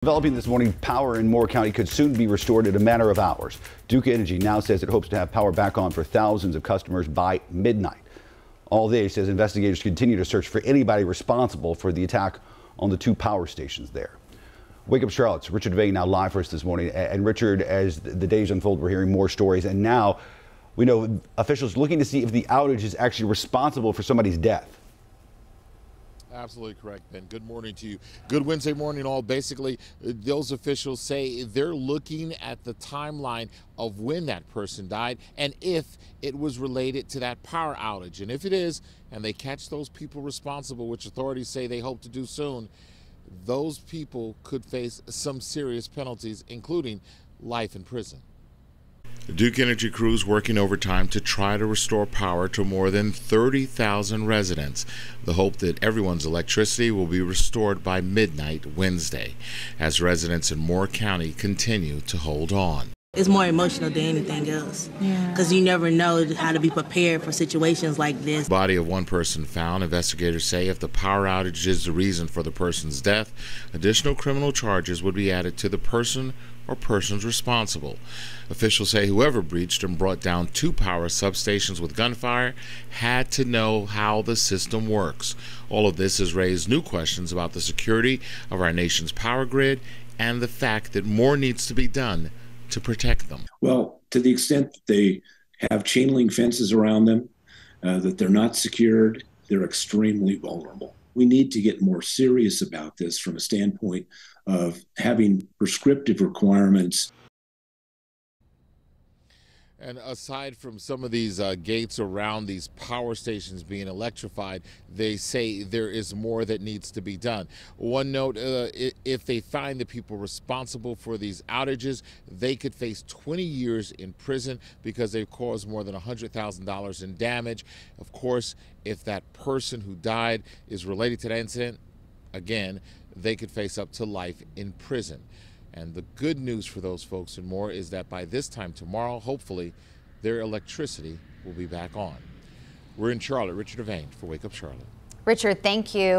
Developing this morning, power in Moore County could soon be restored in a matter of hours. Duke Energy now says it hopes to have power back on for thousands of customers by midnight. All day, says investigators continue to search for anybody responsible for the attack on the two power stations there. Wake Up Charlotte's Richard Devane now live for us this morning. And Richard, as the days unfold, we're hearing more stories. And now we know officials looking to see if the outage is actually responsible for somebody's death. Absolutely correct, Ben. Good morning to you. Good Wednesday morning, all. Basically, those officials say they're looking at the timeline of when that person died and if it was related to that power outage. And if it is, and they catch those people responsible, which authorities say they hope to do soon, those people could face some serious penalties, including life in prison. The Duke Energy crews working overtime to try to restore power to more than 30,000 residents. The hope that everyone's electricity will be restored by midnight Wednesday, as residents in Moore County continue to hold on. It's more emotional than anything else, because you never know how to be prepared for situations like this. The body of one person found. Investigators say if the power outage is the reason for the person's death, additional criminal charges would be added to the person or persons responsible. Officials say whoever breached and brought down two power substations with gunfire had to know how the system works. All of this has raised new questions about the security of our nation's power grid and the fact that more needs to be done to protect them. Well, to the extent that they have chain link fences around them, that they're not secured, they're extremely vulnerable. We need to get more serious about this from a standpoint of having prescriptive requirements. And aside from some of these gates around these power stations being electrified, they say there is more that needs to be done. One note, if they find the people responsible for these outages, they could face 20 years in prison because they've caused more than $100,000 in damage. Of course, if that person who died is related to that incident, again, they could face up to life in prison. And the good news for those folks and more is that by this time tomorrow, hopefully, their electricity will be back on. We're in Charlotte. Richard Devane for Wake Up Charlotte. Richard, thank you.